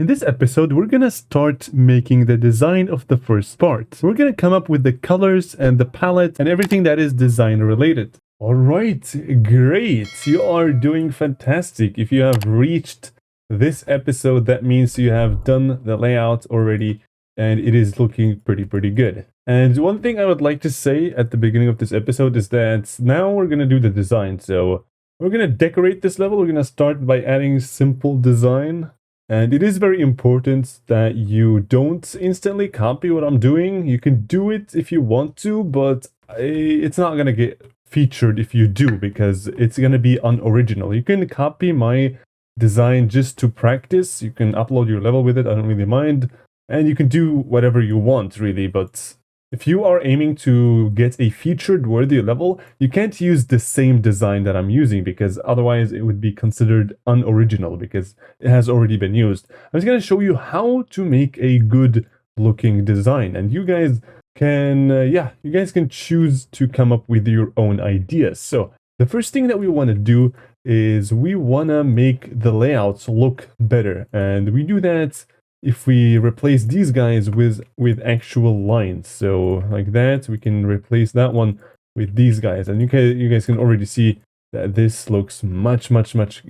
In this episode, we're gonna start making the design of the first part. We're gonna come up with the colors and the palette and everything that is design related. Alright, great! You are doing fantastic. If you have reached this episode, that means you have done the layout already and it is looking pretty good. And one thing I would like to say at the beginning of this episode is that now we're gonna do the design. So we're gonna decorate this level. We're gonna start by adding simple design. And it is very important that you don't instantly copy what I'm doing. You can do it if you want to, but it's not going to get featured if you do, because it's going to be unoriginal. You can copy my design just to practice. You can upload your level with it, I don't really mind. And you can do whatever you want, really, but if you are aiming to get a featured worthy level, you can't use the same design that I'm using, because otherwise it would be considered unoriginal because it has already been used. I'm just going to show you how to make a good looking design, and you guys can, you guys can choose to come up with your own ideas. So the first thing that we want to do is we want to make the layouts look better, and we do that if we replace these guys with actual lines. So like that, we can replace that one with these guys, and you guys can already see that this looks much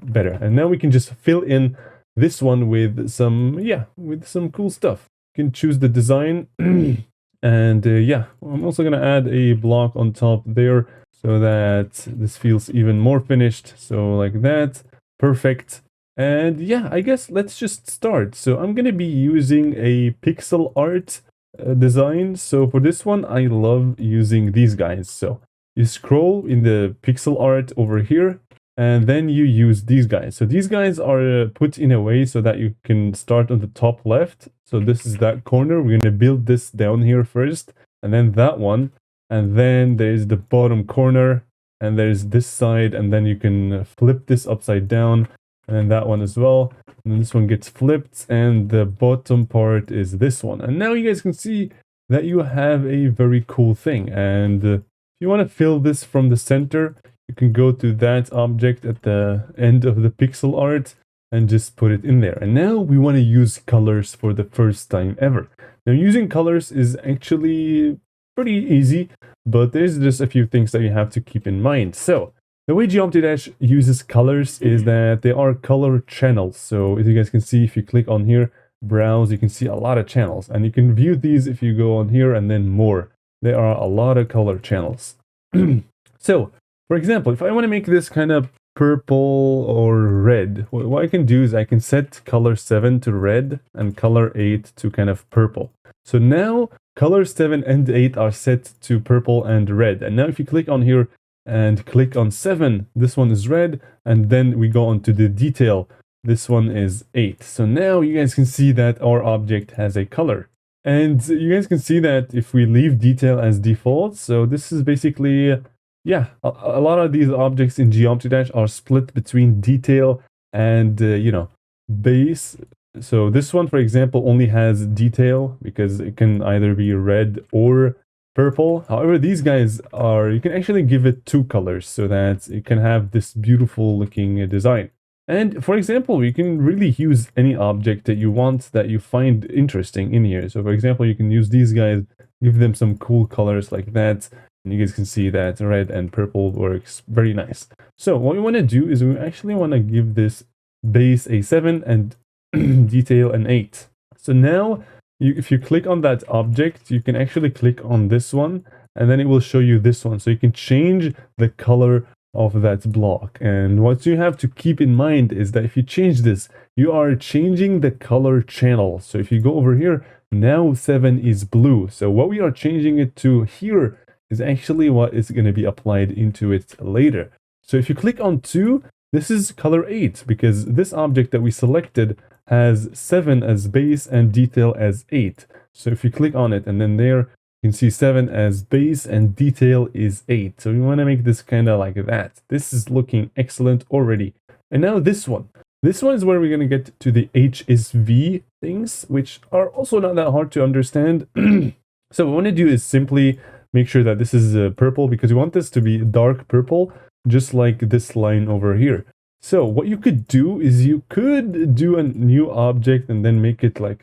better. And now we can just fill in this one with some cool stuff. You can choose the design and I'm also gonna add a block on top there so that this feels even more finished. So like that, perfect. And yeah, I guess let's just start. So I'm going to be using a pixel art design. So for this one, I love using these guys. So you scroll in the pixel art over here, and then you use these guys. So these guys are put in a way so that you can start on the top left. So this is that corner. We're going to build this down here first, and then that one. And then there's the bottom corner, and there's this side, and then you can flip this upside down. And that one as well, and then this one gets flipped, and the bottom part is this one. And now you guys can see that you have a very cool thing. And if you want to fill this from the center, you can go to that object at the end of the pixel art and just put it in there. And now we want to use colors for the first time ever. Now using colors is actually pretty easy, but there's just a few things that you have to keep in mind. So the way Geometry Dash uses colors is that there are color channels. So as you guys can see, if you click on here, browse, you can see a lot of channels. And you can view these if you go on here and then more. There are a lot of color channels. So, for example, if I want to make this kind of purple or red, what I can do is I can set color 7 to red and color 8 to kind of purple. So now color 7 and 8 are set to purple and red. And now if you click on here, and click on 7, this one is red, and then we go on to the detail, this one is 8. So now you guys can see that our object has a color, and you guys can see that if we leave detail as default, so this is basically a lot of these objects in Geometry Dash are split between detail and base. So this one, for example, only has detail because it can either be red or purple. However, these guys you can actually give it 2 colors so that it can have this beautiful looking design. And for example, you can really use any object that you want that you find interesting in here. So for example, you can use these guys, give them some cool colors like that. And you guys can see that red and purple works very nice. So what we want to do is we actually want to give this base a 7 and detail an 8. So now if you click on that object, you can actually click on this one, and then it will show you this one. So you can change the color of that block. And what you have to keep in mind is that if you change this, you are changing the color channel. So if you go over here, now 7 is blue. So what we are changing it to here is actually what is going to be applied into it later. So if you click on 2, this is color 8, because this object that we selected has 7 as base and detail as 8. So if you click on it and then there, you can see 7 as base and detail is 8. So we want to make this kind of like that. This is looking excellent already. And now this one. This one is where we're going to get to the HSV things, which are also not that hard to understand. So what we want to do is simply make sure that this is purple, because we want this to be dark purple, just like this line over here. So what you could do is you could do a new object and then make it like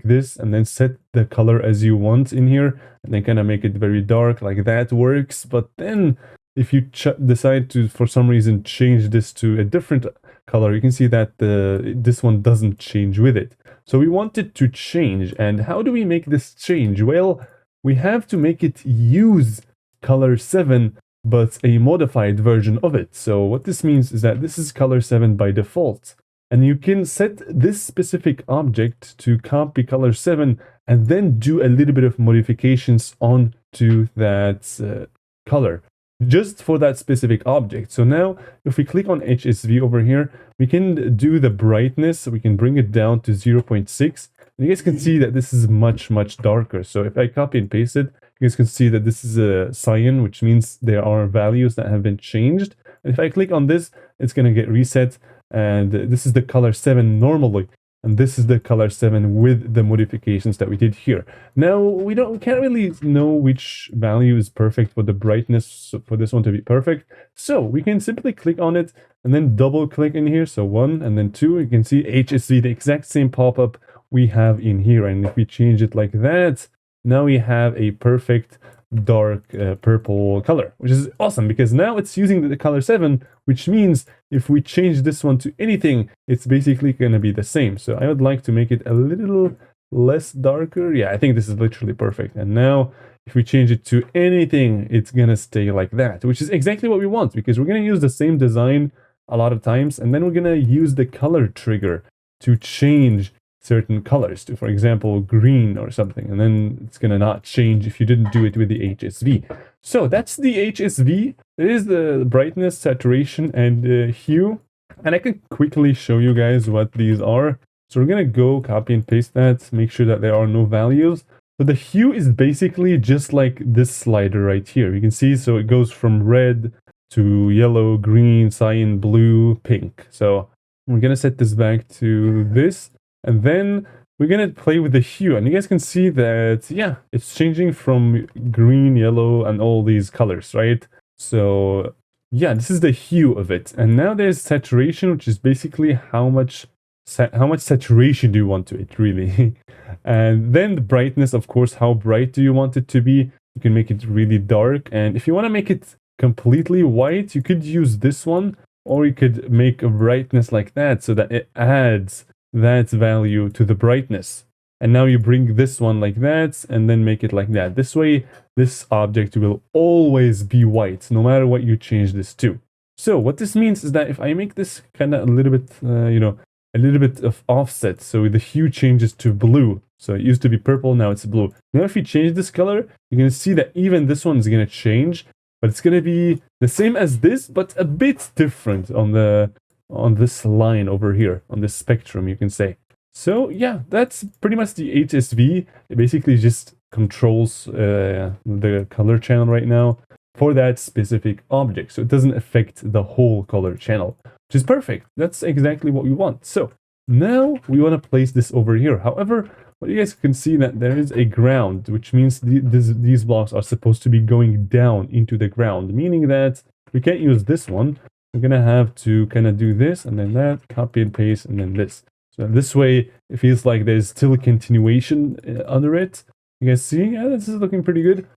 this, and then set the color as you want in here, and then kind of make it very dark, like that works. But then if you decide to, for some reason, change this to a different color, you can see that this one doesn't change with it. So we want it to change. And how do we make this change? Well, we have to make it use color 7, but a modified version of it. So what this means is that this is color 7 by default. And you can set this specific object to copy color 7 and then do a little bit of modifications onto that color, just for that specific object. So now if we click on HSV over here, we can do the brightness. We can bring it down to 0.6. And you guys can see that this is much darker. So if I copy and paste it, you guys can see that this is a cyan, which means there are values that have been changed. And if I click on this, it's going to get reset. And this is the color 7 normally. And this is the color 7 with the modifications that we did here. Now, we can't really know which value is perfect for the brightness for this one to be perfect. So we can simply click on it and then double click in here. So 1 and then 2, you can see HSV, the exact same pop-up we have in here. And if we change it like that, now we have a perfect dark purple color, which is awesome because now it's using the color 7, which means if we change this one to anything, it's basically going to be the same. So I would like to make it a little less darker. Yeah, I think this is literally perfect. And now if we change it to anything, it's going to stay like that, which is exactly what we want because we're going to use the same design a lot of times. And then we're going to use the color trigger to change certain colors to, for example, green or something, and then it's gonna not change if you didn't do it with the HSV. So that's the HSV. It is the brightness, saturation, and hue. And I can quickly show you guys what these are. So we're gonna go copy and paste that, make sure that there are no values. So the hue is basically just like this slider right here. You can see, so it goes from red to yellow, green, cyan, blue, pink. So we're gonna set this back to this. And then we're going to play with the hue. And you guys can see that, yeah, it's changing from green, yellow, and all these colors, right? So, yeah, this is the hue of it. And now there's saturation, which is basically how much saturation do you want to it, really? And then the brightness, of course, how bright do you want it to be? You can make it really dark. And if you want to make it completely white, you could use this one, or you could make a brightness like that so that it adds that value to the brightness. And now you bring this one like that and then make it like that. This way, this object will always be white, no matter what you change this to. So what this means is that if I make this kind of a little bit, a little bit of offset, so the hue changes to blue. So it used to be purple, now it's blue. Now if you change this color, you're going to see that even this one is going to change, but it's going to be the same as this, but a bit different on this line over here, on this spectrum, you can say. So yeah, that's pretty much the HSV. It basically just controls the color channel right now for that specific object. So it doesn't affect the whole color channel, which is perfect. That's exactly what we want. So now we want to place this over here. However, what you guys can see that there is a ground, which means these blocks are supposed to be going down into the ground, meaning that we can't use this one. We're gonna have to kind of do this and then that, copy and paste, and then this. So this way, it feels like there's still a continuation under it. You guys see? Yeah, this is looking pretty good.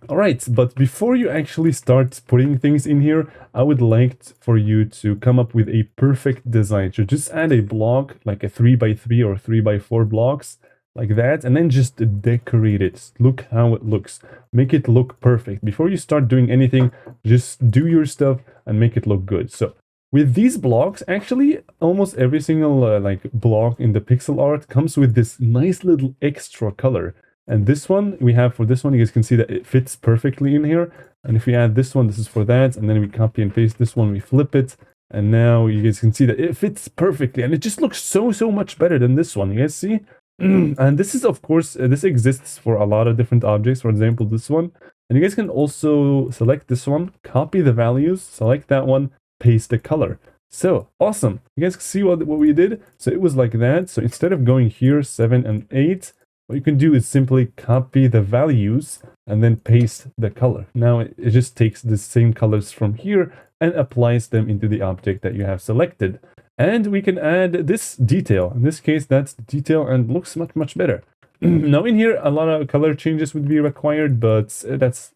All right, but before you actually start putting things in here, I would like for you to come up with a perfect design. So just add a block, like a 3x3 or 3x4 blocks, like that, and then just decorate it. Look how it looks. Make it look perfect. Before you start doing anything, just do your stuff and make it look good. So with these blocks, actually, almost every single block in the pixel art comes with this nice little extra color. And this one, we have for this one, you guys can see that it fits perfectly in here. And if we add this one, this is for that. And then we copy and paste this one, we flip it. And now you guys can see that it fits perfectly. And it just looks so much better than this one. You guys see? And this is, of course, this exists for a lot of different objects. For example, this one. And you guys can also select this one, copy the values, select that one, paste the color. So, awesome. You guys see what we did? So it was like that. So instead of going here, 7 and 8, what you can do is simply copy the values and then paste the color. Now it just takes the same colors from here and applies them into the object that you have selected. And we can add this detail. In this case, that's the detail and looks much better. Now in here, a lot of color changes would be required, but that's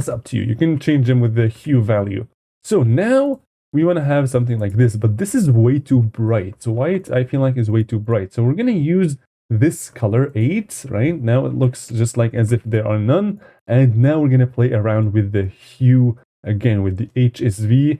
up to you. You can change them with the hue value. So now we want to have something like this, but this is way too bright. So white, I feel like, is way too bright. So we're going to use this color 8, right? Now it looks just like as if there are none. And now we're going to play around with the hue again with the HSV,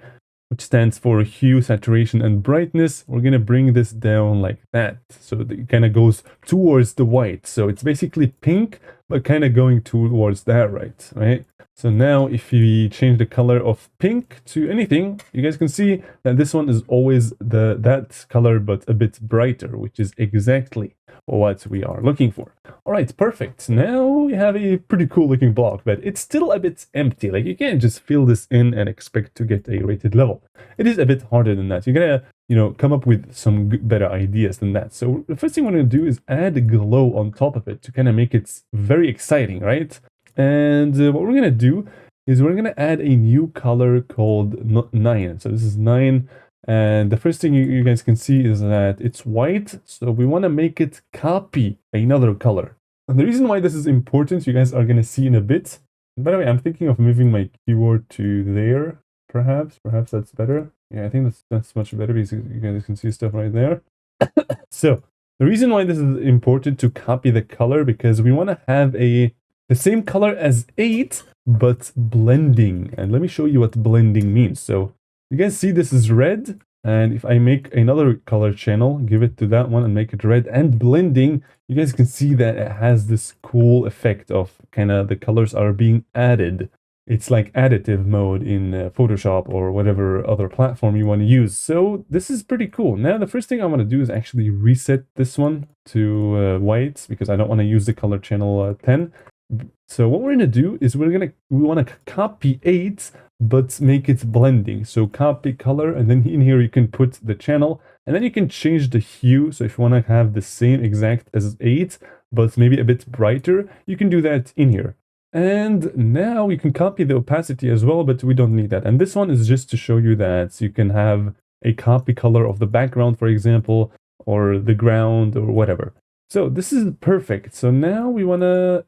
which stands for hue, saturation, and brightness. We're going to bring this down like that. So it kind of goes towards the white. So it's basically pink, but kind of going towards that right? So now if we change the color of pink to anything, you guys can see that this one is always that color, but a bit brighter, which is exactly what we are looking for. All right, perfect. Now we have a pretty cool looking block, but it's still a bit empty. Like you can't just fill this in and expect to get a rated level. It is a bit harder than that. You're gonna, come up with some better ideas than that. So the first thing we're gonna do is add glow on top of it to kind of make it very exciting, right? And what we're gonna do is we're gonna add a new color called 9. So this is 9. And the first thing you guys can see is that it's white, so we want to make it copy another color. And the reason why this is important, you guys are going to see in a bit. By the way, I'm thinking of moving my keyboard to there, perhaps. Perhaps that's better. Yeah, I think that's much better because you guys can see stuff right there. So the reason why this is important to copy the color, because we want to have the same color as 8, but blending. And let me show you what blending means. So you guys see this is red, and if I make another color channel, give it to that one and make it red and blending, you guys can see that it has this cool effect of kind of the colors are being added. It's like additive mode in Photoshop or whatever other platform you want to use. So this is pretty cool. Now the first thing I want to do is actually reset this one to white, because I don't want to use the color channel 10. So what we're going to do is we want to copy 8, but make it blending. So copy color, and then in here you can put the channel, and then you can change the hue. So if you want to have the same exact as 8, but maybe a bit brighter, you can do that in here. And now you can copy the opacity as well, but we don't need that. And this one is just to show you that you can have a copy color of the background, for example, or the ground or whatever. So this is perfect. So now we want to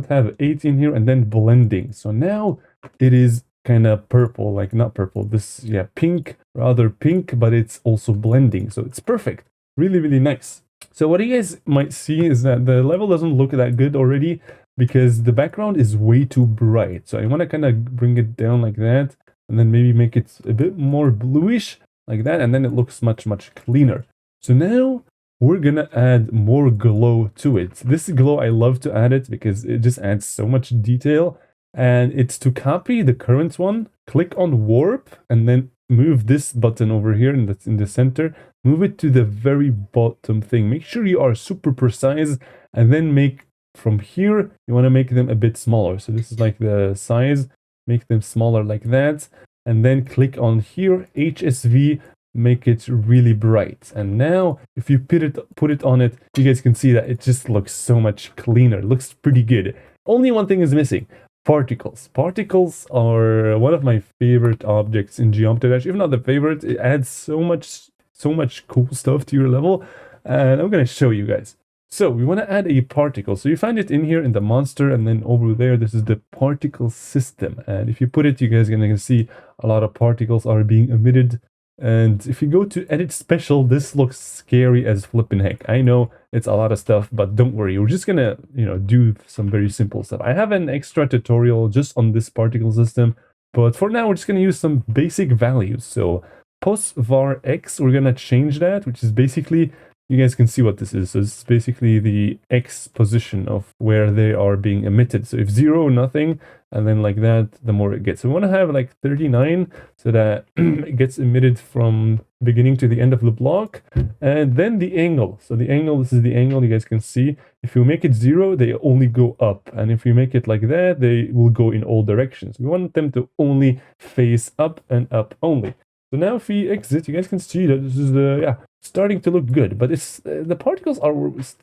have 8 in here, and then blending. So now it is kind of purple, like not purple, this, yeah, pink, rather pink, but it's also blending. So it's perfect. Really nice. So what you guys might see is that the level doesn't look that good already because the background is way too bright. So I want to kind of bring it down like that, and then maybe make it a bit more bluish like that, and then it looks much cleaner. So now we're gonna add more glow to it. This glow, I love to add it because it just adds so much detail. And it's to copy the current one, click on warp, and then move this button over here in the center, move it to the very bottom thing. Make sure you are super precise, and then make from here, you want to make them a bit smaller. So this is like the size, make them smaller like that, and then click on here, HSV, make it really bright. And now if you put it on it, you guys can see that it just looks so much cleaner. It looks pretty good. Only one thing is missing. Particles. Particles are one of my favorite objects in Geometry Dash. If not the favorite, it adds so much cool stuff to your level, and I'm gonna show you guys. So we want to add a particle. So you find it in here in the monster, and then over there, this is the particle system. And if you put it, you guys are gonna see a lot of particles are being emitted. And if you go to edit special, this looks scary as flippin' heck. I know it's a lot of stuff, but don't worry. We're just gonna, do some very simple stuff. I have an extra tutorial just on this particle system, but for now, we're just gonna use some basic values. So post var x, we're gonna change that, which is basically, you guys can see what this is. So this is basically the x position of where they are being emitted. So if 0, nothing, and then like that, the more it gets. So we want to have like 39 so that it gets emitted from beginning to the end of the block. And then the angle. So the angle, this is the angle you guys can see. If you make it 0, they only go up. And if you make it like that, they will go in all directions. We want them to only face up and up only. So now if we exit, you guys can see that this is starting to look good, but it's the particles are,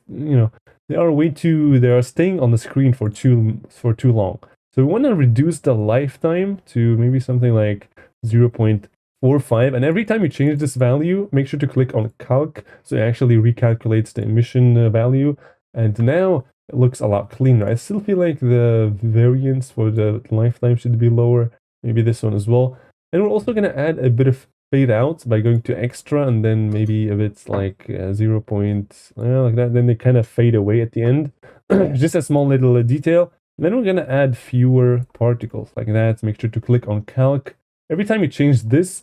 they are staying on the screen for too long. So we want to reduce the lifetime to maybe something like 0.45. And every time you change this value, make sure to click on calc, so it actually recalculates the emission value. And now it looks a lot cleaner. I still feel like the variance for the lifetime should be lower. Maybe this one as well. And we're also going to add a bit of fade out by going to extra and then maybe a bit like 0. Like that. Then they kind of fade away at the end. Just a small little detail. Then we're going to add fewer particles like that. Make sure to click on calc. Every time you change this,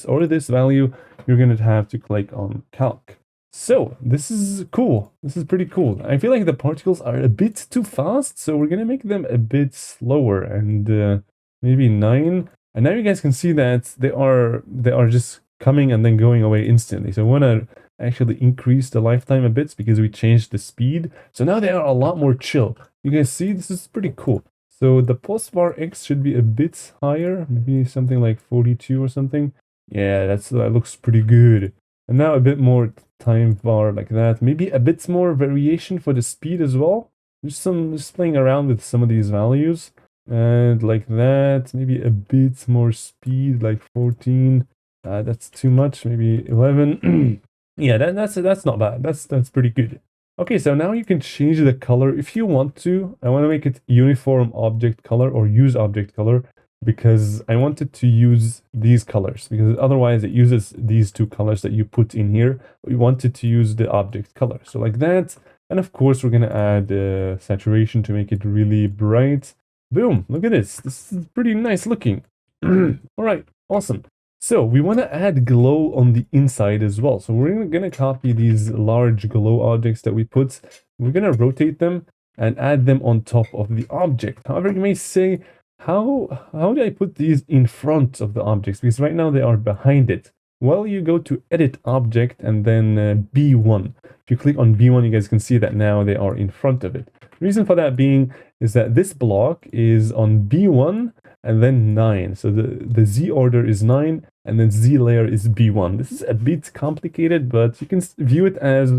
or this value, you're going to have to click on calc. So this is cool. This is pretty cool. I feel like the particles are a bit too fast, so we're going to make them a bit slower and maybe 9. And now you guys can see that they are just coming and then going away instantly. So I want to actually increase the lifetime a bit because we changed the speed. So now they are a lot more chill. You guys see, this is pretty cool. So the pulse var X should be a bit higher, maybe something like 42 or something. Yeah, that looks pretty good. And now a bit more time var like that. Maybe a bit more variation for the speed as well. Just playing around with some of these values. And like that, maybe a bit more speed, like 14. That's too much, maybe 11. Yeah, that's not bad. That's pretty good. Okay, so now you can change the color if you want to. I want to make it uniform object color or use object color because I wanted to use these colors because otherwise it uses these two colors that you put in here. We wanted to use the object color. So like that. And of course, we're going to add saturation to make it really bright. Boom, look at this. This is pretty nice looking. All right, awesome. So we want to add glow on the inside as well. So we're going to copy these large glow objects that we put. We're going to rotate them and add them on top of the object. However, you may say, how do I put these in front of the objects? Because right now they are behind it. Well, you go to edit object and then B1. If you click on B1, you guys can see that now they are in front of it. The reason for that being is that this block is on B1 and then 9. So the Z order is 9 and then Z layer is B1. This is a bit complicated, but you can view it as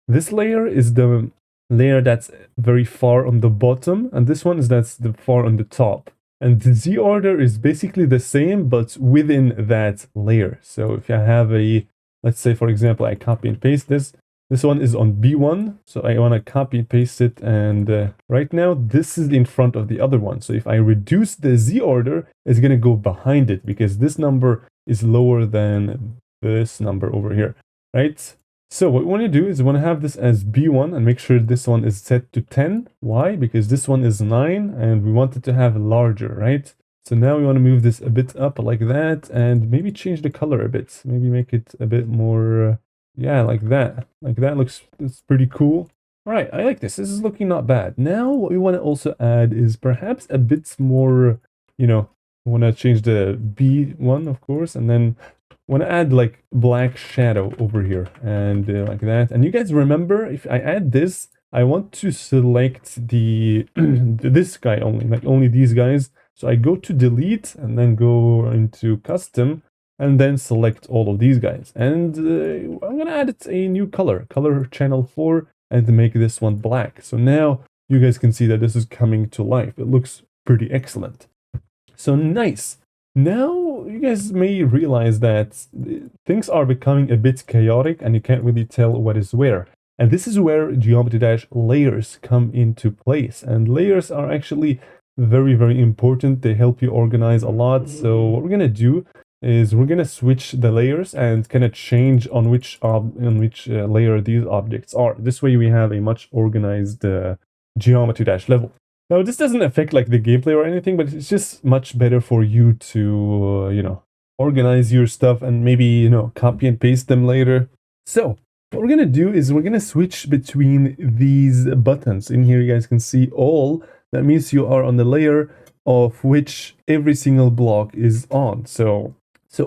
this layer is the layer that's very far on the bottom, and this one is that's the far on the top. And the Z order is basically the same, but within that layer. So if I have let's say, for example, I copy and paste this. This one is on B1, so I want to copy and paste it, and right now this is in front of the other one. So if I reduce the Z order, it's going to go behind it because this number is lower than this number over here, right? So what we want to do is we want to have this as B1 and make sure this one is set to 10. Why? Because this one is 9 and we want it to have larger, right? So now we want to move this a bit up like that and maybe change the color a bit. Maybe make it a bit more... yeah, like that. Like that it's pretty cool. All right, I like this. This is looking not bad. Now, what we want to also add is perhaps a bit more, we want to change the B1, of course, and then want to add like black shadow over here and like that. And you guys remember, if I add this, I want to select this guy only, like only these guys. So I go to delete and then go into custom. And then select all of these guys. And I'm going to add a new color channel 4, and make this one black. So now you guys can see that this is coming to life. It looks pretty excellent. So nice. Now you guys may realize that things are becoming a bit chaotic and you can't really tell what is where. And this is where Geometry Dash layers come into place. And layers are actually very, very important. They help you organize a lot. So what we're going to do is we're going to switch the layers and kind of change on which layer these objects are. This way we have a much organized Geometry Dash level. Now this doesn't affect like the gameplay or anything, but it's just much better for you to, organize your stuff and maybe, copy and paste them later. So what we're going to do is we're going to switch between these buttons. In here you guys can see all. That means you are on the layer of which every single block is on. So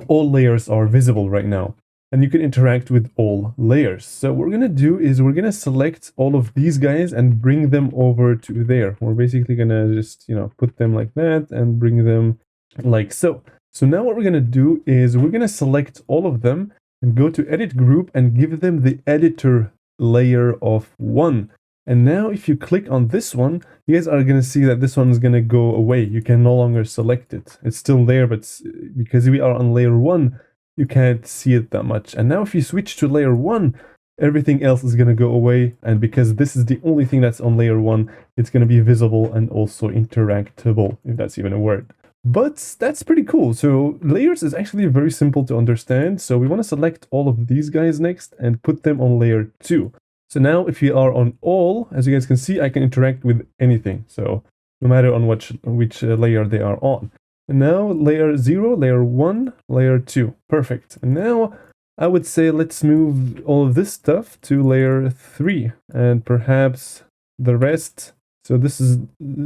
all layers are visible right now, and you can interact with all layers. So what we're going to do is we're going to select all of these guys and bring them over to there. We're basically going to just, put them like that and bring them like so. So now what we're going to do is we're going to select all of them and go to edit group and give them the editor layer of 1. And now if you click on this one, you guys are going to see that this one is going to go away. You can no longer select it. It's still there, but because we are on layer 1, you can't see it that much. And now if you switch to layer 1, everything else is going to go away. And because this is the only thing that's on layer 1, it's going to be visible and also interactable, if that's even a word. But that's pretty cool. So layers is actually very simple to understand. So we want to select all of these guys next and put them on layer 2. So now if you are on all, as you guys can see, I can interact with anything. So no matter on which layer they are on. And now layer 0, layer 1, layer 2. Perfect. And now I would say let's move all of this stuff to layer 3 and perhaps the rest. So this is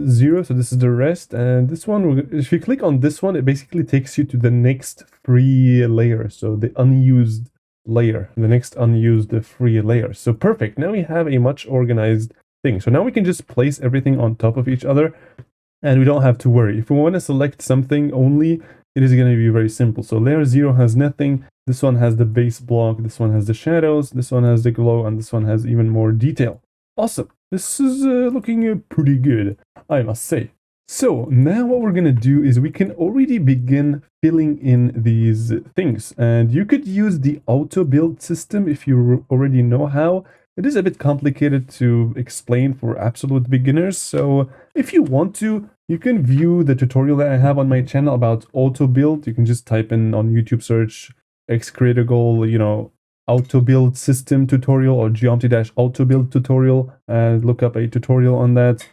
0, so this is the rest. And this one, if you click on this one, it basically takes you to the next free layer. So the unused layer, the next unused free layer. So perfect. Now we have a much organized thing. So now we can just place everything on top of each other and we don't have to worry. If we want to select something only, it is going to be very simple. So layer 0 has nothing. This one has the base block. This one has the shadows. This one has the glow, and this one has even more detail. Awesome. This is looking pretty good, I must say. So now what we're going to do is we can already begin filling in these things. And you could use the auto build system if you already know how. It is a bit complicated to explain for absolute beginners. So if you want to, you can view the tutorial that I have on my channel about auto build. You can just type in on YouTube search xcritical, auto build system tutorial or geometry-auto build tutorial and look up a tutorial on that.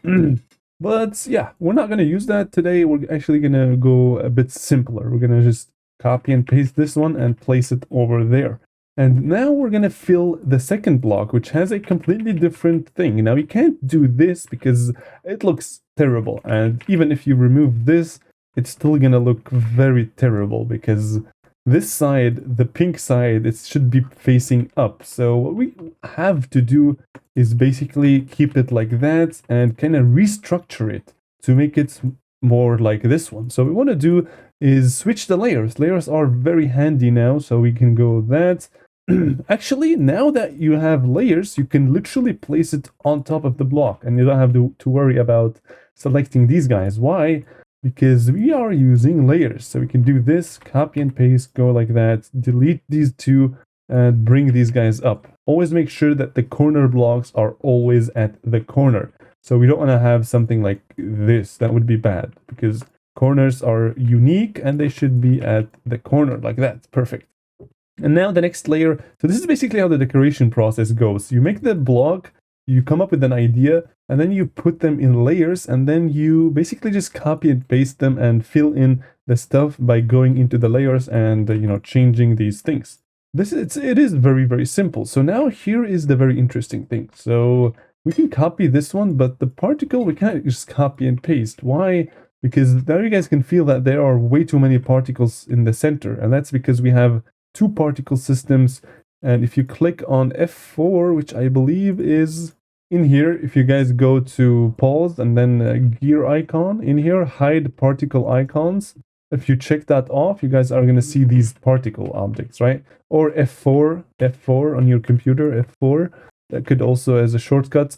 But yeah, we're not going to use that today. We're actually going to go a bit simpler. We're going to just copy and paste this one and place it over there. And now we're going to fill the second block, which has a completely different thing. Now, you can't do this because it looks terrible. And even if you remove this, it's still going to look very terrible because this side, the pink side, it should be facing up. So what we have to do is basically keep it like that and kind of restructure it to make it more like this one. So what we want to do is switch the layers. Layers are very handy now, so we can go that. Actually, now that you have layers, you can literally place it on top of the block and you don't have to worry about selecting these guys. Why? Because we are using layers. So we can do this, copy and paste, go like that, delete these two, and bring these guys up. Always make sure that the corner blocks are always at the corner. So we don't want to have something like this. That would be bad because corners are unique and they should be at the corner like that. Perfect. And now the next layer. So this is basically how the decoration process goes. You make the block, you come up with an idea, and then you put them in layers, and then you basically just copy and paste them and fill in the stuff by going into the layers and changing these things. It is very, very simple. So now here is the very interesting thing. So we can copy this one, but the particle we can't just copy and paste. Why? Because now you guys can feel that there are way too many particles in the center, and that's because we have two particle systems. And if you click on F4, which I believe is in here, if you guys go to pause and then gear icon in here, hide particle icons. If you check that off, you guys are going to see these particle objects, right? Or F4 on your computer, F4. That could also as a shortcut.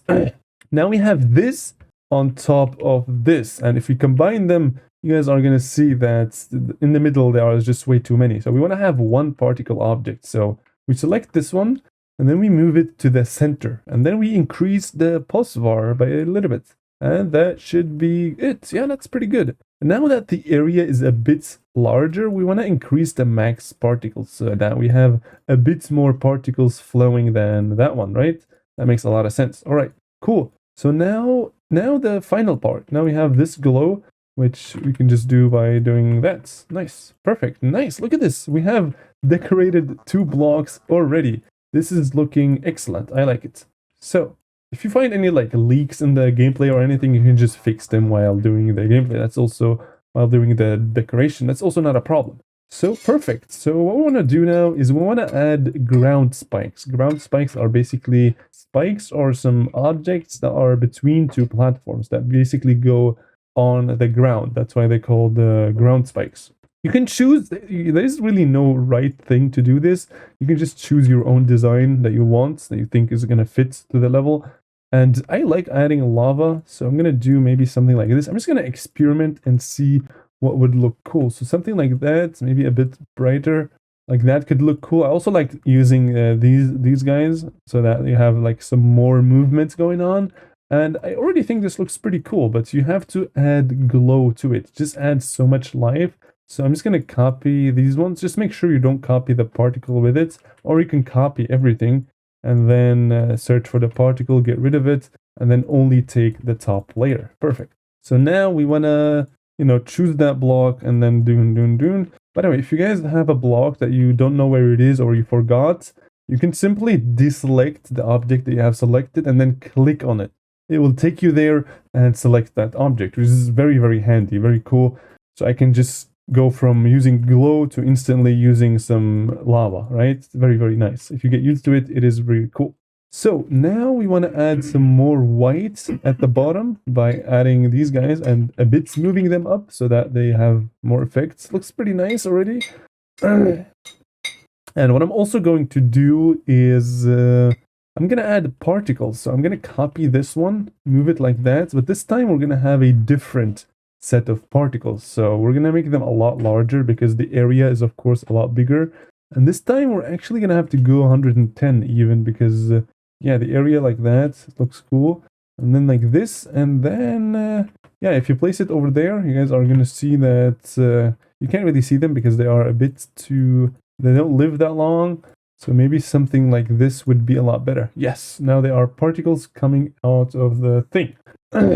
Now we have this on top of this. And if we combine them, you guys are going to see that in the middle there are just way too many. So we want to have one particle object. So we select this one and then we move it to the center. And then we increase the pulsar by a little bit. And that should be it. Yeah, that's pretty good. Now that the area is a bit larger, we want to increase the max particles so that we have a bit more particles flowing than that one, right? That makes a lot of sense. All right, cool. So now the final part. Now we have this glow, which we can just do by doing that. Nice, perfect, nice. Look at this. We have decorated 2 blocks already. This is looking excellent. I like it. So if you find any like leaks in the gameplay or anything, you can just fix them while doing the gameplay. That's also while doing the decoration. That's also not a problem. So perfect. So what we want to do now is we want to add ground spikes. Ground spikes are basically spikes or some objects that are between 2 platforms that basically go on the ground. That's why they're called ground spikes. You can choose, there's really no right thing to do this. You can just choose your own design that you want, that you think is going to fit to the level. And I like adding lava, so I'm gonna do maybe something like this. I'm just gonna experiment and see what would look cool. So something like that, maybe a bit brighter, like that could look cool. I also like using these guys so that you have like some more movements going on. And I already think this looks pretty cool, but you have to add glow to it. Just adds so much life. So I'm just gonna copy these ones. Just make sure you don't copy the particle with it, or you can copy everything and then search for the particle, get rid of it, and then only take the top layer. Perfect. So now we want to, choose that block and then doon. By the way, if you guys have a block that you don't know where it is or you forgot, you can simply deselect the object that you have selected and then click on it. It will take you there and select that object, which is very, very handy, very cool. So I can just go from using glow to instantly using some lava, right? It's very, very nice. If you get used to it, it is really cool. So now we want to add some more white at the bottom by adding these guys and a bit moving them up so that they have more effects. Looks pretty nice already. And what I'm also going to do is I'm going to add particles. So I'm going to copy this one, move it like that. But this time we're going to have a different set of particles. So we're going to make them a lot larger because the area is, of course, a lot bigger. And this time we're actually going to have to go 110 even because, yeah, the area like that looks cool. And then like this. And then, yeah, if you place it over there, you guys are going to see that you can't really see them because they are a bit too... They don't live that long. So maybe something like this would be a lot better. Yes, now there are particles coming out of the thing.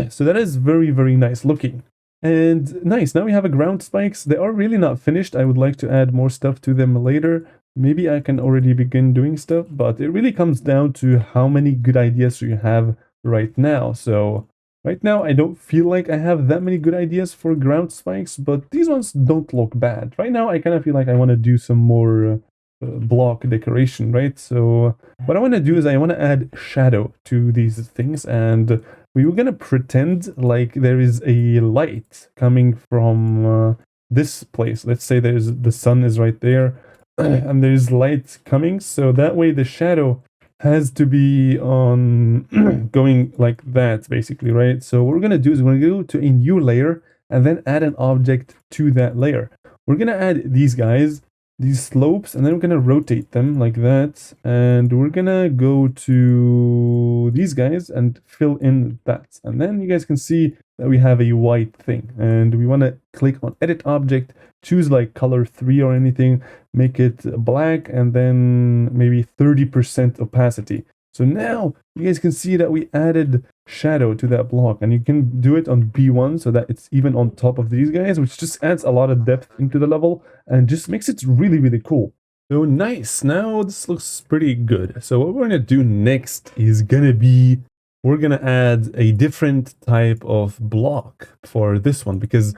So that is very, very nice looking. And nice, now we have a ground spikes. They are really not finished. I would like to add more stuff to them later. Maybe I can already begin doing stuff, but it really comes down to how many good ideas you have right now. So right now, I don't feel like I have that many good ideas for ground spikes, but these ones don't look bad. Right now, I kind of feel like I want to do some more block decoration, right? So what I want to do is I want to add shadow to these things, and we were going to pretend like there is a light coming from this place. Let's say the sun is right there, and there's light coming, so that way the shadow has to be on going like that, basically, right? So what we're going to do is we're going to go to a new layer and then add an object to that layer. We're going to add these guys, these slopes, and then we're going to rotate them like that. And we're going to go to these guys and fill in that. And then you guys can see that we have a white thing. And we want to click on edit object, choose like color 3 or anything, make it black, and then maybe 30% opacity. So now you guys can see that we added shadow to that block, and you can do it on B1 so that it's even on top of these guys, which just adds a lot of depth into the level and just makes it really, really cool. So nice, now this looks pretty good. So what we're gonna do next is we're gonna add a different type of block for this one, because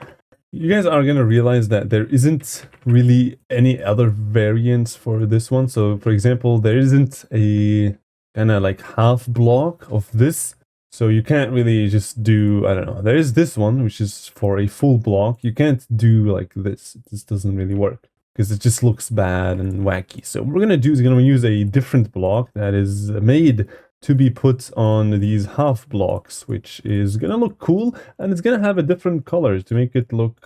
you guys are going to realize that there isn't really any other variants for this one. So for example, there isn't a kind of like half block of this. So you can't really just do, I don't know, there is this one, which is for a full block. You can't do like this. This doesn't really work because it just looks bad and wacky. So what we're going to do is going to use a different block that is made to be put on these half blocks, which is gonna look cool, and it's gonna have a different colors to make it look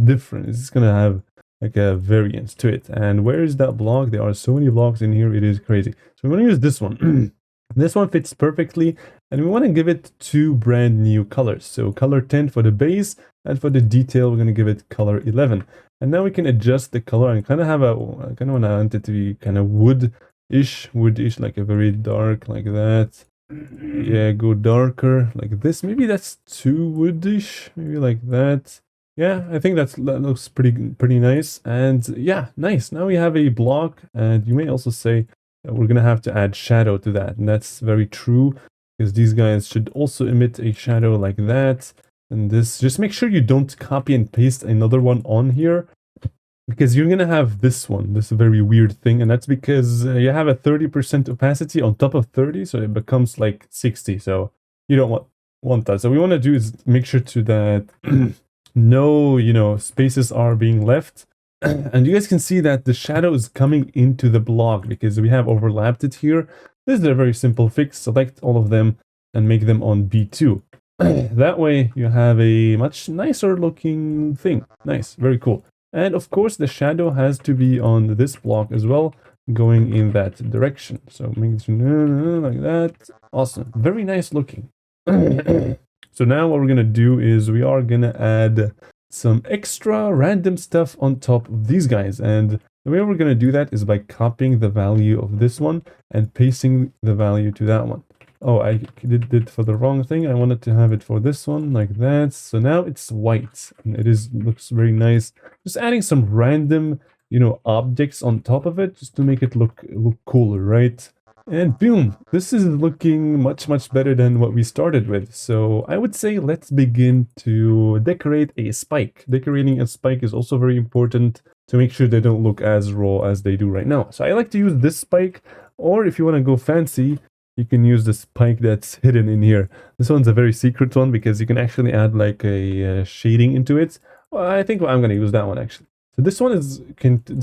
different. It's gonna have like a variance to it. And where is that block? There are so many blocks in here, it is crazy. So we're gonna use this one. This one fits perfectly, and we want to give it 2 brand new colors. So color 10 for the base, and for the detail we're going to give it color 11. And now we can adjust the color and kind of have I kind of want it to be kind of woodish, like a very dark, like that. Yeah, go darker like this. Maybe that's too woodish, maybe like that. Yeah, I think that looks pretty nice. And yeah, nice. Now we have a block, and you may also say we're gonna have to add shadow to that, and that's very true, because these guys should also emit a shadow like that. And this, just make sure you don't copy and paste another one on here, because you're gonna have this one, this very weird thing, and that's because you have a 30% opacity on top of 30, so it becomes like 60. So you don't want that. So what we want to do is make sure to that no spaces are being left. And you guys can see that the shadow is coming into the block because we have overlapped it here. This is a very simple fix. Select all of them, and make them on B2. That way you have a much nicer looking thing. Nice, very cool. And of course the shadow has to be on this block as well, going in that direction. So make it like that. Awesome, very nice looking. So now what we're gonna do is we are gonna add some extra random stuff on top of these guys, and the way we're gonna do that is by copying the value of this one and pasting the value to that one. Oh, I did it for the wrong thing. I wanted to have it for this one like that. So now it's white and looks very nice. Just adding some random, objects on top of it just to make it look cooler, right? And boom, this is looking much better than what we started with. So I would say let's begin to decorate a spike. Decorating a spike is also very important to make sure they don't look as raw as they do right now. So I like to use this spike, or if you want to go fancy, you can use the spike that's hidden in here. This one's a very secret one because you can actually add like a shading into it. Well, I think I'm going to use that one actually. So this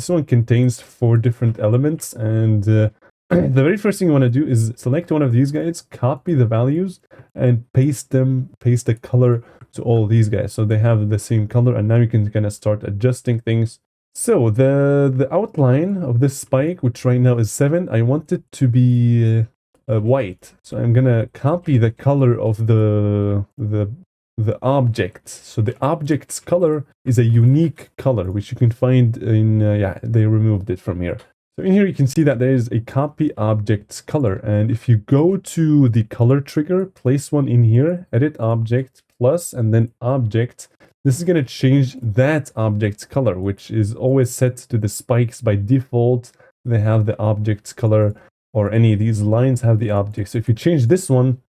one contains 4 different elements, and the very first thing you want to do is select one of these guys, copy the values, and paste the color to all these guys so they have the same color, and now you can kind of start adjusting things. So the outline of this spike, which right now is 7, I want it to be white. So I'm gonna copy the color of the object. So the object's color is a unique color, which you can find in, yeah, they removed it from here. So in here you can see that there is a copy object's color, and if you go to the color trigger, place one in here, edit object, plus, and then object, this is going to change that object's color, which is always set to the spikes by default. They have the object's color, or any of these lines have the object. So if you change this one,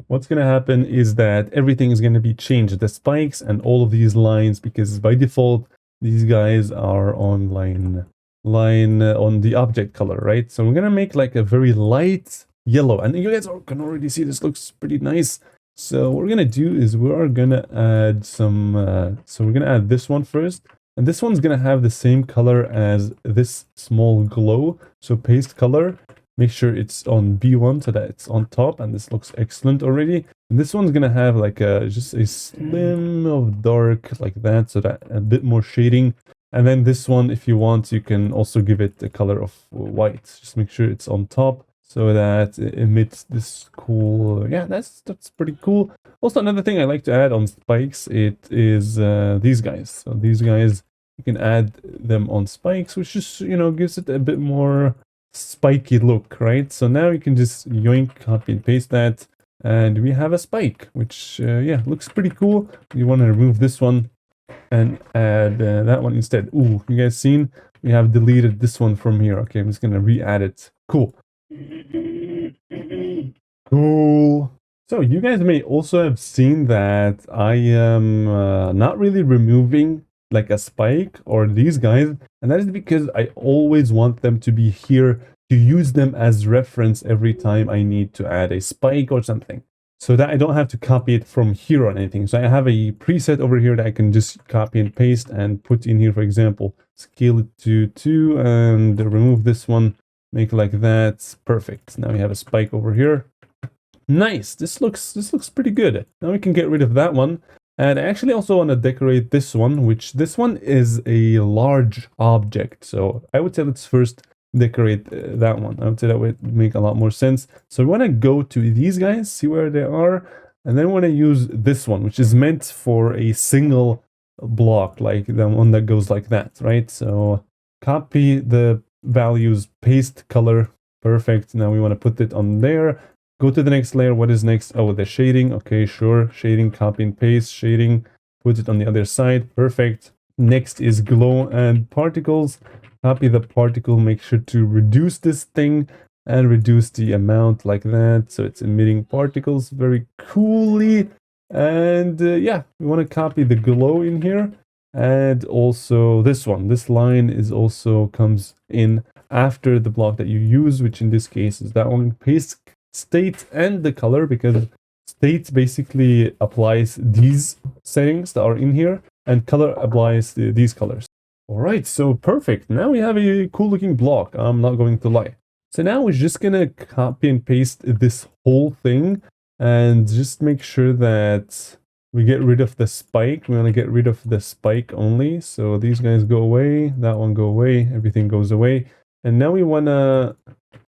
what's going to happen is that everything is going to be changed, the spikes and all of these lines, because by default these guys are on line on the object color, right? So we're gonna make like a very light yellow, and you guys can already see this looks pretty nice. So what we're gonna do is we are gonna add some so we're gonna add this one first, and this one's gonna have the same color as this small glow. So paste color, make sure it's on B1 so that it's on top, and this looks excellent already. And this one's gonna have like just a slim of dark like that, so that a bit more shading. And then this one, if you want, you can also give it the color of white. Just make sure it's on top so that it emits this cool, yeah, that's pretty cool. Also, another thing I like to add on spikes, it is these guys. So these guys, you can add them on spikes, which just, gives it a bit more spiky look, right? So now you can just yoink, copy and paste that, and we have a spike, which, yeah, looks pretty cool. You want to remove this one and add that one instead. Ooh, you guys seen? We have deleted this one from here. Okay, I'm just gonna re-add it. Cool. Cool. So you guys may also have seen that I am not really removing like a spike or these guys, and that is because I always want them to be here to use them as reference every time I need to add a spike or something, so that I don't have to copy it from here or anything. So I have a preset over here that I can just copy and paste and put in here. For example, scale it to 2 and remove this one, make it like that. Perfect. Now we have a spike over here. Nice. This looks pretty good. Now we can get rid of that one. And I actually also want to decorate this one, which this one is a large object. So I would say let's first decorate that one. I would say that would make a lot more sense. So we want to go to these guys, see where they are, and then we want to use this one, which is meant for a single block, like the one that goes like that, right? So copy the values, paste color, perfect. Now we want to put it on there. Go to the next layer. What is next? Oh, the shading. Okay, sure. Shading, copy and paste, shading, put it on the other side. Perfect. Next is glow and particles. Copy the particle, make sure to reduce this thing and reduce the amount like that, so it's emitting particles very coolly. And yeah, we want to copy the glow in here, and also this one. This line is also comes in after the block that you use, which in this case is that one. Paste state and the color, because state basically applies these settings that are in here, and color applies these colors. All right, so perfect. Now we have a cool looking block. I'm not going to lie. So now we're just gonna copy and paste this whole thing And just make sure that we get rid of the spike. We want to get rid of the spike only. So these guys go away, that one go away, everything goes away. And now we want to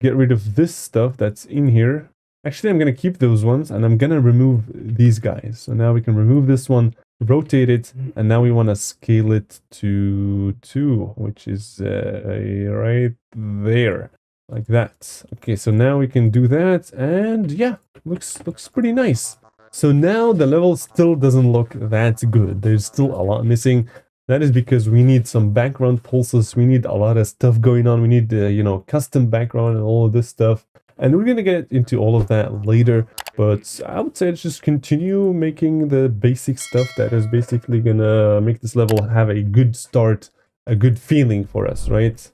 get rid of this stuff that's in here. Actually, I'm going to keep those ones and I'm going to remove these guys. So now we can remove this one, rotate it, and now we want to scale it to 2, which is right there, like that. Okay, so now we can do that, and yeah, looks pretty nice. So now the level still doesn't look that good. There's still a lot missing. That is because we need some background pulses. We need a lot of stuff going on. We need, you know, custom background and all of this stuff. And we're going to get into all of that later. But I would say let's just continue making the basic stuff that is basically going to make this level have a good start, a good feeling for us, right?